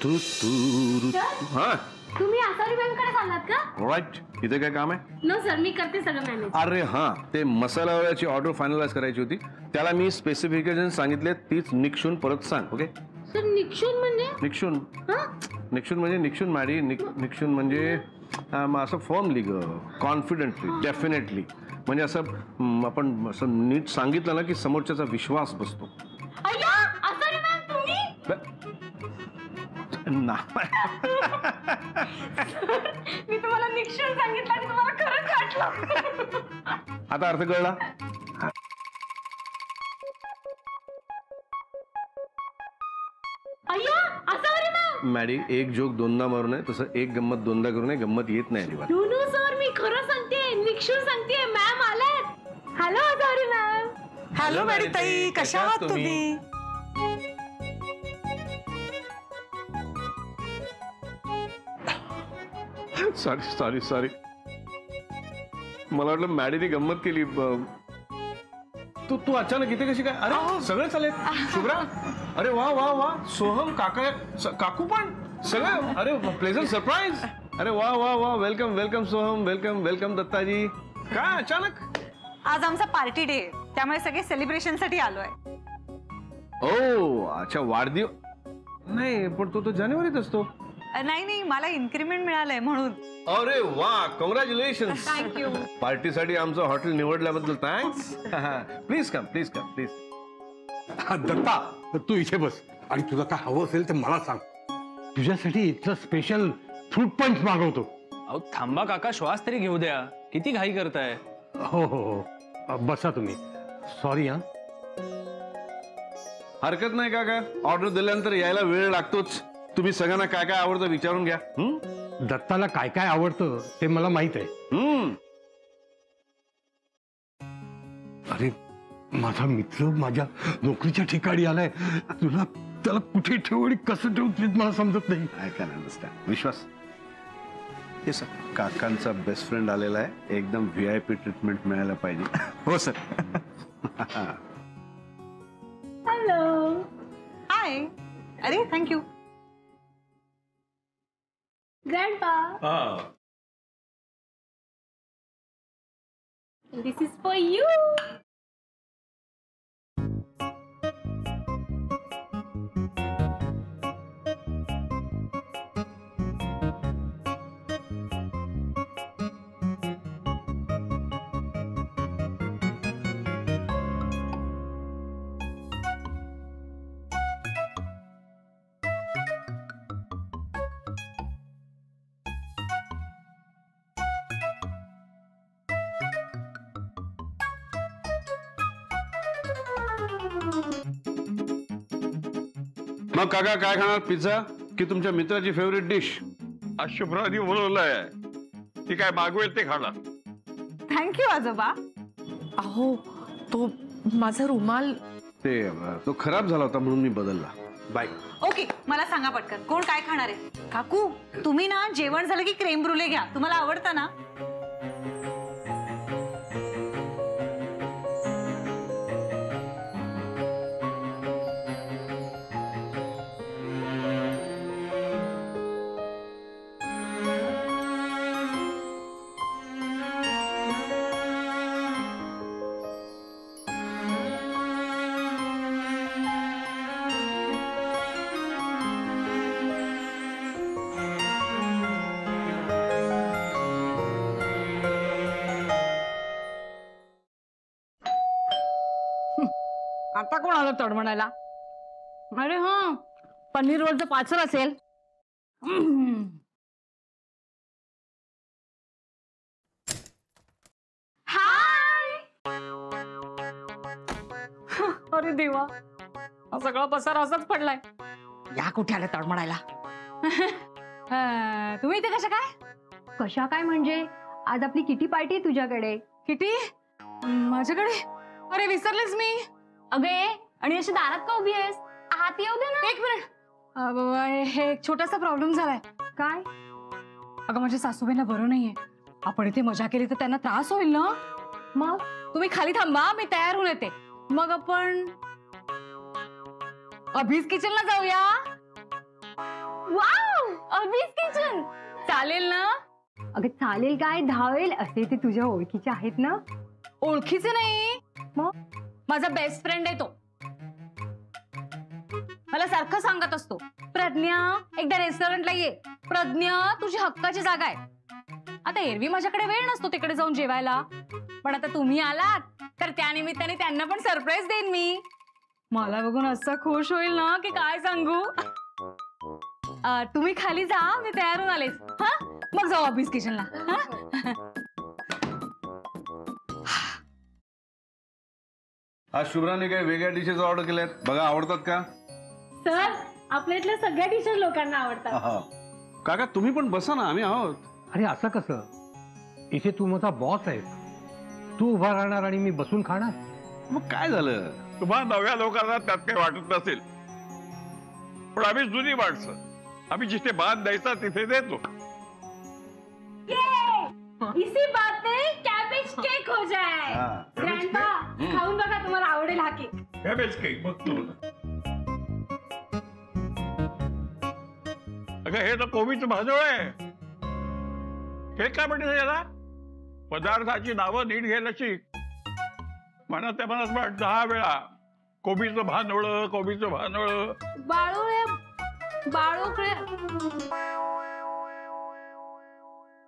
तू तू हाँ तुम्ही आसारी बँकेकडे चाललात का? राइट. इथे काय काम आहे? नो सर, मी करते सगळं मॅनेज. अरे हां, ते मसाला वड्याची ऑर्डर फायनलाइज करायची होती. त्याला मी स्पेसिफिकेशन सांगितले, तीच निक्षून परत सांग. ओके सर, निक्षून म्हणजे? निक्षून म्हणजे निक्षून मॅडी. निक्षून म्हणजे असं फॉर्मली ग, कॉन्फिडेंटली, डेफिनेटली. म्हणजे असं आपण असं नीट सांगितलं ना की समोरच्याचा विश्वास बसतो. अय्या, आसारी बँक तुम्ही? मी तुम्हाला निक्षून सांगितलं आणि तुम्हाला खरंच वाटलं. आता अर्थ कळला? अय्या, आसारी बँक. मॅडी, एक जोक दोनदा मारू नये, तसं एक गंमत दोनदा करू नये. गंमत येत नाही अजिबात. नो नो सर, मी खरं सांगते, निक्षून सांगते. मॅम आलेत. Hello Asari ma'am. Hello Maddy ताई, कशा आहात तुम्ही? सॉरी मला वाटलं मॅडीने गंमत केली. तू अचानक इथे कशी काय? अरे सगळे चालेल. शुभ्रा, अरे वा वा वा. सोहम, काकू पण सगळं. अरे प्लेझंट सरप्राईज. अरे वा वा वा. Welcome welcome Soham. Welcome Dattaji. काय अचानक? आज आमचा पार्टी डे, त्यामुळे सगळे सेलिब्रेशन साठी आलोय. ओ अच्छा, वाढदिवस नाही, पण तो जानेवारीत असतो. नाही, मला इन्क्रीमेंट मिळालंय म्हणून. अरे वा, कॉंग्रॅच्युलेशन. थँक्यू. पार्टीसाठी आमचं हॉटेल निवडल्याबद्दल थँक्स. Please come. दत्ता, तू इथे बस आणि तुला काय हवं असेल तर मला सांग. तुझ्यासाठी इथलं स्पेशल फ्रूट पंच मागवतो. अहो थांबा काका, श्वास तरी घेऊ द्या. किती घाई करताय? हो, बसा तुम्ही. सॉरी. हरकत नाही काका, ऑर्डर दिल्यानंतर यायला वेळ लागतोच. तुम्ही सगळ्यांना काय काय आवडतं विचारून घ्या. दत्ताला काय काय आवडतं ते मला माहित आहे. अरे माझा मित्र माझ्या नोकरीच्या ठिकाणी आलाय. तुला त्याला कुठे ठेवू आणि कसं ठेवू ते मला समजत नाही. I can understand. विश्वास, हे सर काकांचा बेस्ट फ्रेंड आलेला आहे. एकदम VIP ट्रीटमेंट मिळायला पाहिजे. हो सर. हॅलो. हाय. अरे thank you. Grandpa. This is for you. मग काका काय खाणार? पिझ्झा की तुमच्या मित्राची फेवरेट डिश? आज शुभ्राने बोलवलंय, ती काय मागवेल ते खाणार. थँक्यू आजोबा. अहो तो माझा रुमाल तो खराब झाला होता म्हणून मी बदलला. बाय. ओके, मला सांगा पटकन, कोण काय खाणार आहे? काकू, तुम्ही ना जेवण झालं की क्रीम ब्रुले घ्या. तुम्हाला आवडतं ना? आता कोण आलं तडमणायला? अरे हा, पनीर रोलचं पार्सल असेल. हाय. अरे देवा, हा सगळा पसारा असाच पडलाय. या कुठे आलं तडमणायला? तुम्ही इथे कशा काय? कशा काय म्हणजे? आज आपली किटी पार्टी तुझ्याकडे. किटी? माझ्याकडे? अरे विसरलेच मी. अगे, आणि अशी दारात का उभी आहेस? आत येऊ दे ना. एक मिनिट. हे एक छोटासा प्रॉब्लेम झालाय. काय? अगं माझ्या सासूबाईंना बरं नाहीये. आपण इथे मजा केली तर त्यांना त्रास होईल ना. मग तुम्ही खाली थांबा, मी तयार होऊन येते. मग आपण अभिज किचनला जाऊया. चालेल ना? अगं चालेल काय, धावेल असे ते तुझ्या ओळखीचे आहेत ना. ओळखीचे नाही, मग माझा बेस्ट फ्रेंड आहे तो. मला सारखं सांगत असतो, प्रज्ञा एकदा रेस्टॉरंटला ये, प्रज्ञा तुझी हक्काची जागा आहे. आता एरवी माझ्याकडे वेळ नसतो तिकडे जाऊन जेवायला, पण आता तुम्ही आलात तर त्या निमित्ताने त्यांना पण सरप्राईज देईन मी. मला बघून असं खुश होईल ना की काय सांगू. तुम्ही खाली जा, मी तयार होऊन आलेच. हा, मग जाऊ ऑफिस किचनला. आज शुभ्राने काही वेगळ्या डिशेस ऑर्डर केल्यात, बघा आवडतात का? सर आपल्या इथल्या सगळ्या डिशेस लोकांना आवडतात. काका तुम्ही पण बसा ना, आम्ही आहोत. अरे असं कसं, इथे तू माझा बॉस आहेस, तू उभा राहणार आणि मी बसून खाणार? मग काय झालं? तुम्हा नव्या लोकांना त्यात काही वाटत नसेल, पण आम्ही जुनी माणसं, आम्ही जिथे बांध द्यायचा तिथे देतो. इसी बात पे कॅबेज केक हो जाए. ग्रँडपा खाऊन बघा, तुम्हाला आवडेल हा केक. कॅबेज केक बघतो. अगं हे तर कोबीचं भाजोळ आहे. हे काय म्हणते याला? पदार्थाची नावं नीट घ्यायला शिक. म्हणा त्या मनात 10 वेळा कोबीचं भानवळ, कोबीचं भानवळ. बाळूकडे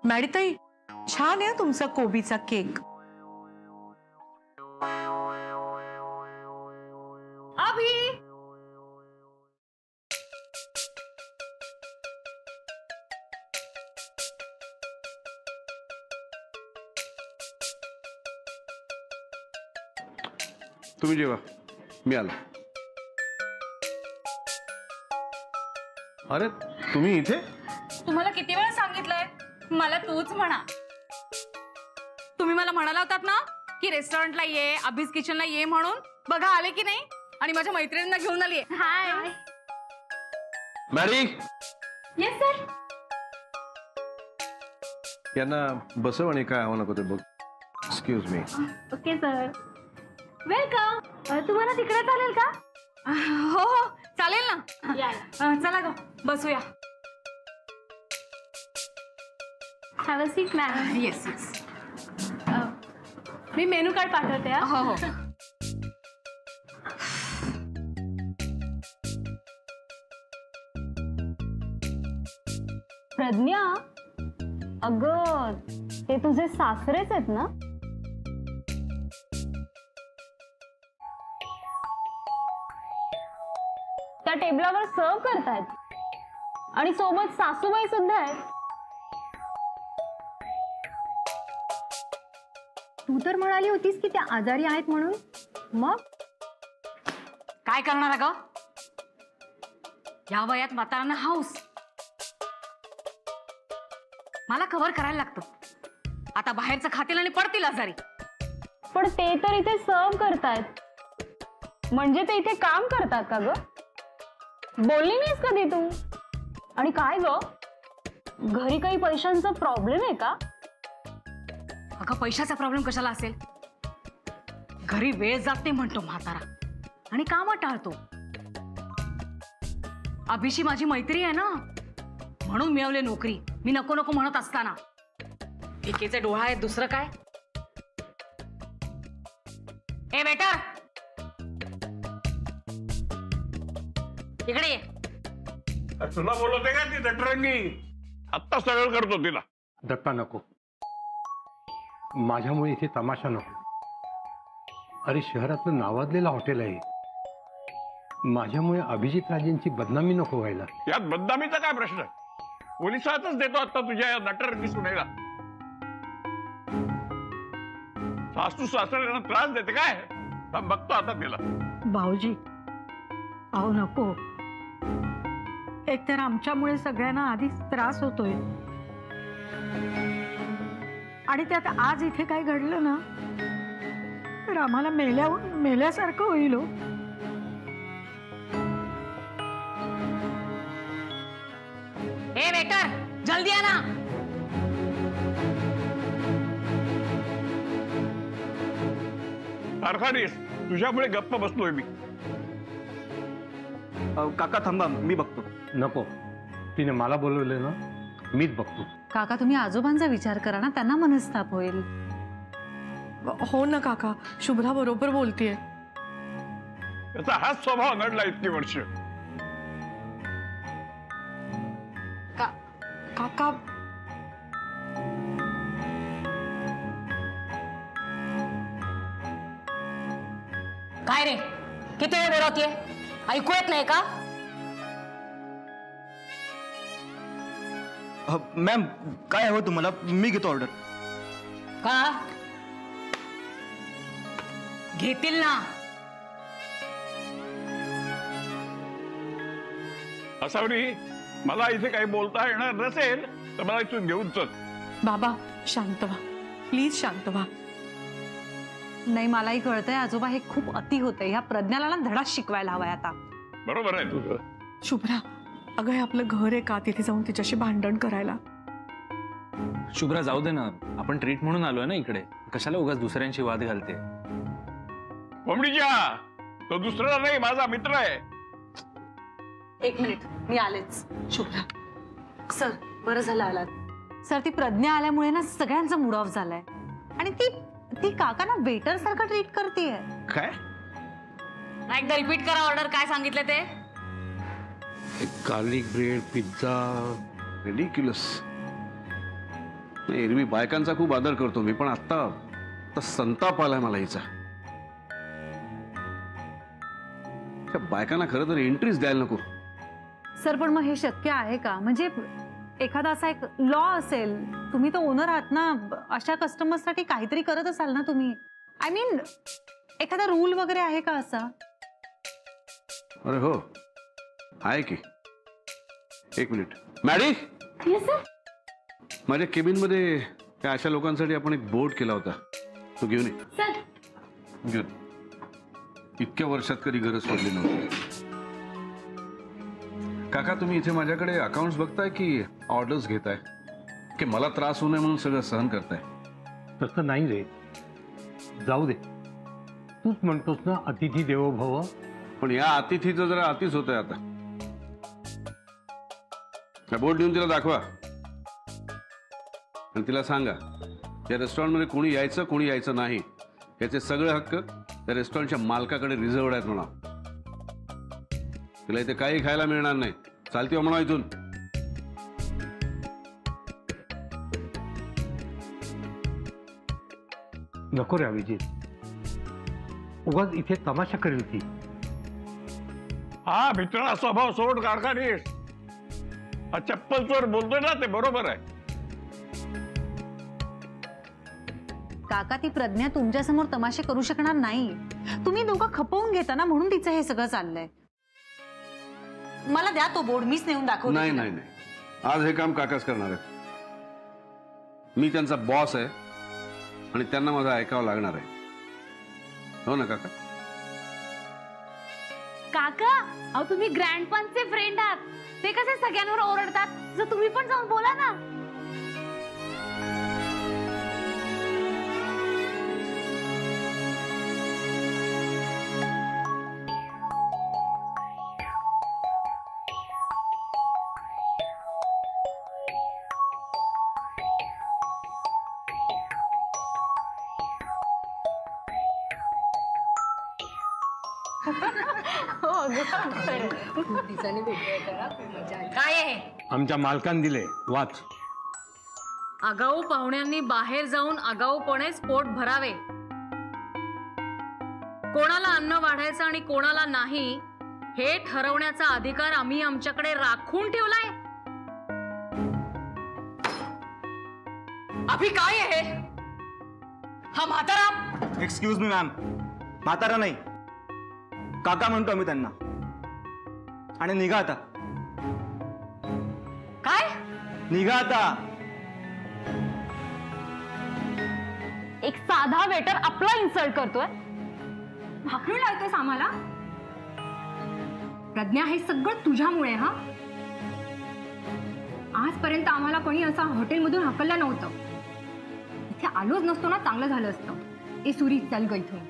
मॅडीताई, छान आहे तुमचा कोबीचा केक. अभि तुम्ही जेवा, मी आलो. अरे तुम्ही इथे? तुम्हाला किती वेळा सांगितलंय मला तूच म्हणा. तुम्ही मला म्हणाला होतात ना की रेस्टॉरंटला ये, अभिज किचनला ये म्हणून. बघा आले की नाही, आणि माझ्या मैत्रिणींना घेऊन आलीये. हाय. मॅरी, येस सर. यांना बसव आणि काय हवं नको ते बघ. Excuse me. Okay sir, welcome. तुम्हाला तिकडे चालेल का? हो हो चालेल ना. या. चला ग बसूया. Have a seat ma'am. Yes yes. मी मेनू कार्ड पाठवते. हा. हो हो. प्रज्ञा, अगं ते तुझे सासरेच आहेत ना? त्या टेबलावर सर्व करतायत आणि सोबत सासूबाई सुद्धा आहेत. तू तर म्हणाली होतीस की त्या आजारी आहेत म्हणून. मग काय करणार ग, या वयात म्हाताऱ्यांना हाऊस. मला कव्हर करायला लागतं. आता बाहेरचं खातील आणि पडतील आजारी. पण ते तर इथे सर्व करतायत, म्हणजे ते इथे काम करतात का ग? बोलली नाहीस कधी तू? आणि काय ग, घरी काही पैशांचा प्रॉब्लेम आहे का? अगं पैशाचा प्रॉब्लेम कशाला असेल? घरी वेळ जात नाही म्हणतो म्हातारा आणि कामं टाळतो. अभिशी माझी मैत्री आहे ना, म्हणून मिळवले नोकरी. मी नको नको म्हणत असताना. एकेचे डोळा आहे, दुसरं काय? ए बेटा इकडे ये. तुला बोलवते का ती दटरंगी? आत्ता सरळ करतो तिला. दत्ता नको, माझ्यामुळे इथे तमाशा नको. अरे शहरातलं नावाजलेलं हॉटेल आहे, माझ्यामुळे अभिजित राजेंची बदनामी नको व्हायला. यात बदनामीचा काय प्रश्न? पोलिसातच देतो आता तुझ्या या नटरंगी सुनेला. सासू सासऱ्यांना त्रास देते काय? बघतो आता तिला. भाऊजी, अहो नको. एकतर आमच्यामुळे सगळ्यांना आधीच त्रास होतोय, आणि त्यात आज इथे काय घडलं ना तर आम्हाला मेल्यासारखं होईल. हो, ए वेटर जल्दी आ ना. कारखानीस तुझ्यामुळे गप्प बसलोय मी. काका थांबा, मी बघतो. नको, तिने मला बोलवलं ना, मीच बघतो. काका तुम्ही आजोबांचा विचार करा ना, त्यांना मनस्ताप होईल. हो ना काका, शुभ्रा बरोबर बोलतीये. त्याचा हाच स्वभाव घडला इतकी वर्ष. काका काय रे, किती वेळ बोलवतीये? ऐकू येत नाही का? मॅम काय हवं तुम्हाला? मी घेतो ऑर्डर. का घेतील ना? असावरी, मला इथे काही बोलता येणार नसेल तर मला इथून घेऊन चल. बाबा शांत व्हा, प्लीज शांत व्हा. नाही, मलाही कळतंय आजोबा, हे खूप अति होतंय. ह्या प्रज्ञाला ना धडा शिकवायला हवाय आता. बरोबर आहे तुझं. शुभ्रा, अगं हे आपलं घर आहे का तिथे जाऊन तिच्याशी भांडण करायला? शुभ्रा जाऊ दे ना, आपण ट्रीट म्हणून आलोय ना इकडे, कशाला उगाच दुसऱ्यांशी वाद घालते. कोंबडीच्या, तो दुसरा नाही, माझा मित्र आहे. एक मिनिट, मी आलेच. शुभ्रा सर, बरं झालं आलात. सर, ती प्रज्ञा आल्यामुळे ना सगळ्यांचा मूड ऑफ झालाय. आणि ती काकांना वेटर सारखं ट्रीट करतेय. काय? एकदा रिपीट करा ऑर्डर, काय सांगितलं ते? Garlic bread, pizza, ridiculous. एरवी बायकांचा खूप आदर करतो मी, पण आता संताप आलाय मला हिचा. बायकांना खरं तर एंट्रीज द्यायला नको. सर, पण मग हे शक्य आहे का? म्हणजे एखादा असा एक लॉ असेल, तुम्ही तर ओनर आहात ना, अशा कस्टमर्ससाठी काहीतरी करत असाल ना तुम्ही. आय मीन एखादा रूल वगैरे आहे का असा? अरे हो, आहे की. एक मिनिट मॅडी. माझ्या केबिन मध्ये त्या अशा लोकांसाठी आपण एक बोर्ड केला होता, तो घेऊन ये. घेऊन. इतक्या वर्षात कधी गरज पडली नव्हती. काका, तुम्ही इथे माझ्याकडे अकाउंट्स बघताय की ऑर्डर्स घेताय, की मला त्रास होऊ नये म्हणून सगळं सहन करताय? तसं नाही रे, जाऊ दे. तूच म्हणतोस ना अतिथी देवो भव. पण या अतिथीचं जरा अतिच होतंय आता. बोर्ड देऊन तिला दाखवा आणि तिला सांगा या रेस्टॉरंटमध्ये कोणी यायचं नाही, याचे सगळे हक्क त्या रेस्टॉरंटच्या मालकाकडे रिझर्वड आहेत म्हणा. तिला इथे काही खायला मिळणार नाही. चालती हो म्हणा इथून. नको रे अभिजित, उगाच इथे तमाशा करेल ती. हा मित्राला स्वभाव सोड कारखानीस. हा चप्पल चोर बोलतोय ना, ते बरोबर आहे. काका, ती प्रज्ञा तुमच्या समोर तमाशे करू शकणार नाही. तुम्ही दोघं खपवून घेता ना, म्हणून तिचं हे सगळं चाललंय. मला द्या तो बोर्ड, मीच नेऊन दाखवतो. नाही नाही नाही, आज हे काम काकाच करणार आहेत. मी त्यांचा बॉस आहे आणि त्यांना माझं ऐकावं लागणार आहे. हो ना काका? काका, अहो तुम्ही ग्रँडपांचे फ्रेंड आहात, ते कसे सगळ्यांवर ओरडतात? जर तुम्ही पण जाऊन बोला ना. काय आहे? आमच्या मालकान दिले, वाच. आगाऊ पाहुण्यांनी बाहेर जाऊन आगाऊपणेच पोट भरावे. कोणाला अन्न वाढायचं आणि कोणाला नाही हे ठरवण्याचा अधिकार आम्ही आमच्याकडे राखून ठेवलाय. अभि काय आहे? हा म्हातारा. एक्सक्यूज मी मॅम, म्हातारा नाही, काका म्हणतो आम्ही त्यांना. आणि निघा आता. काय? निघा आता. एक साधा वेटर आपला इन्सल्ट करतोय. भाकरी लावतोस आम्हाला? प्रज्ञा, हे सगळं तुझ्यामुळे. हा, आजपर्यंत आम्हाला कोणी असं हॉटेलमधून हाकललं नव्हतं. इथे आलोच नसतो ना, चांगलं झालं असतं. ए सुरी, चल ग इथून.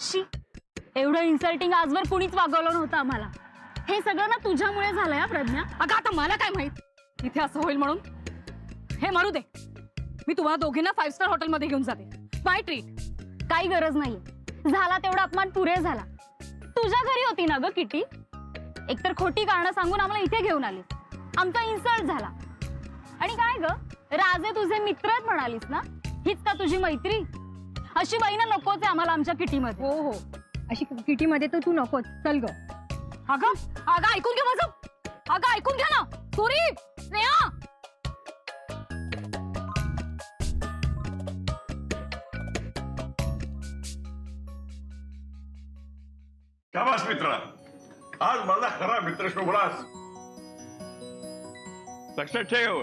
शी, एवढं इन्सल्टिंग आजवर कुणीच वागवलं नव्हतं आम्हाला. हे सगळं ना तुझ्यामुळे झालंय हा प्रज्ञा. अगं आता मला काय माहित इथे असं होईल म्हणून. हे मरू दे, मी तुम्हाला दोघींना 5 स्टार हॉटेलमध्ये घेऊन जाते. By treat. काही गरज नाहीये, झाला तेवढा अपमान पुरे झाला. तुझ्या घरी होती ना ग किटी, एकतर खोटी कारणं सांगून आम्हाला इथे घेऊन आली, आमचा इन्सल्ट झाला. आणि काय ग, राजे तुझे मित्रच म्हणालीस ना, हीच का तुझी मैत्री? अशी बाईना नकोच आहे आम्हाला आमच्या किटीमध्ये. हो हो, अशी किटीमध्ये तर तू नकोच. चल ग. अगं अगं ऐकून घ्या माझं. अगं ऐकून घ्या ना. सुरी, स्नेहा. शाबास मित्रा, आज माझा खरा मित्र शोभलास. लक्षात ठेव,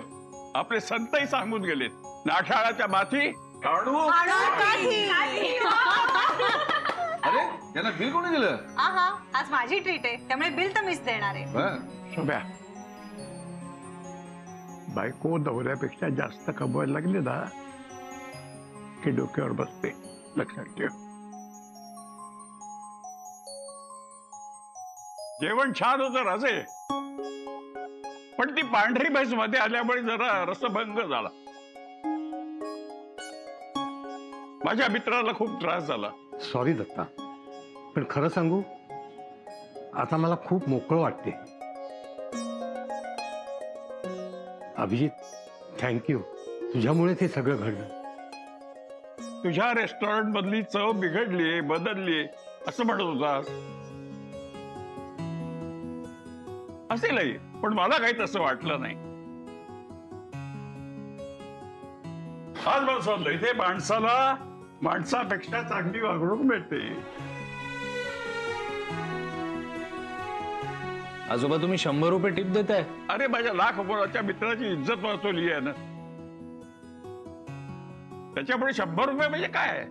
आपले संतही सांगून गेलेत, नाठाळाच्या माथी काढू. अरे यांना बिल कोणी दिलं? आज माझी ट्रीट आहे, त्यामुळे बिल तर मीच देणार आहे. बरं. शोभ्या, बायको नवऱ्यापेक्षा जास्त कमवायला लागली ना की डोक्यावर बसते. लक्षात ठेव. जेवण छान होतं राजे, पण ती पांढरी म्हैस मध्ये आल्यामुळे जरा रसभंग झाला. माझ्या मित्राला खूप त्रास झाला. सॉरी दत्ता, पण खरं सांगू, आता मला खूप मोकळं वाटते. अभिजित, थँक्यू. तुझ्यामुळेच हे सगळं घडलं. तुझ्या रेस्टॉरंट मधली चव बिघडली, बदलली असं म्हणत होतास. असेलही, पण मला काही तसं वाटलं नाही. आज मला समजलं, इथे माणसाला माणसापेक्षा चांगली वागणूक मिळते. आजोबा तुम्ही 100 रुपये टिप देताय? अरे माझ्या लाख मोलाच्या मित्राची इज्जत वाचवली आहे ना, त्याच्यापुढे 100 रुपये म्हणजे काय?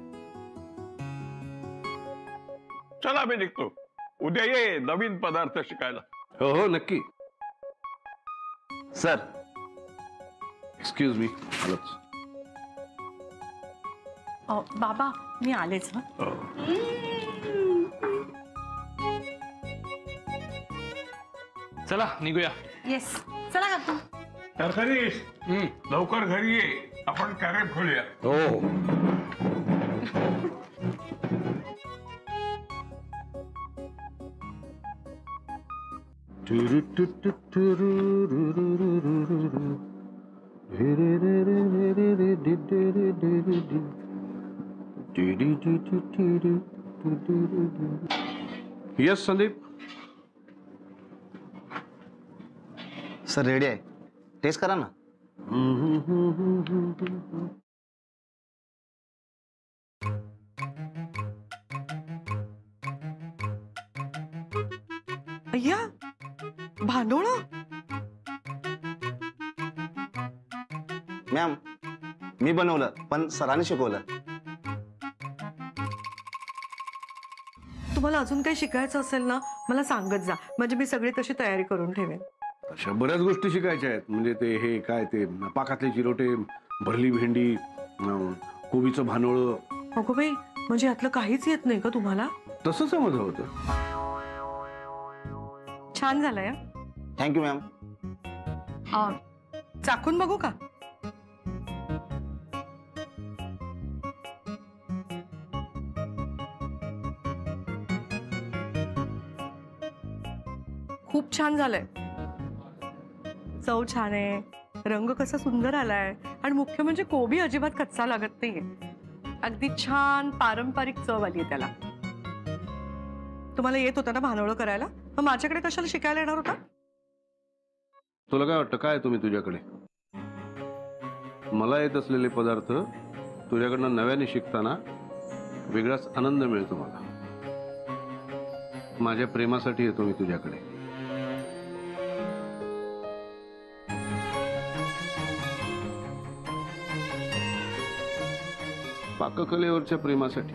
चला मी निघतो. उद्या ये नवीन पदार्थ शिकायला. हो हो नक्की. सर, एक्सक्यूज मी, आलोच. बाबा मी आलेच. हो. चला निघूया. येस, चला का तू. तरतरीस, लवकर घरी ये, आपण कॅरेट खोलूया. हो. येस संदीप. सर रेडी आहे, टेस्ट करा ना. अय्या, भांडोळ. मॅम, मी बनवलं, पण सरांनी शिकवलं. तुम्हाला अजून काही शिकायचं असेल ना, मला सांगत जा, म्हणजे मी सगळी तशी तयारी करून ठेवेन. अशा बऱ्याच गोष्टी शिकायच्या आहेत. म्हणजे ते हे काय ते पाकातले चिरोटे, भरली भेंडी, कोबीचं भानोळ. अगो बाई, म्हणजे यातलं काहीच येत नाही का तुम्हाला? तसं समजलं होतं. छान झालंय. Thank you ma'am. चाखून बघू का? खूप छान झालंय. चव छान आहे, रंग कसा सुंदर आलाय, आणि मुख्य म्हणजे कोबी अजिबात कच्चा लागत नाहीये. अगदी छान पारंपरिक चव आली आहे त्याला. तुम्हाला येत होतं ना भानोळ करायला, मग माझ्याकडे कशाला शिकायला येणार होता? तुला काय वाटतं, काय तुम्ही तुझ्याकडे? मला येत असलेले पदार्थ तुझ्याकडनं नव्याने शिकताना वेगळाच आनंद मिळतो मला. माझ्या प्रेमासाठी येतो मी तुझ्याकडे. पाककलेवरच्या प्रेमासाठी.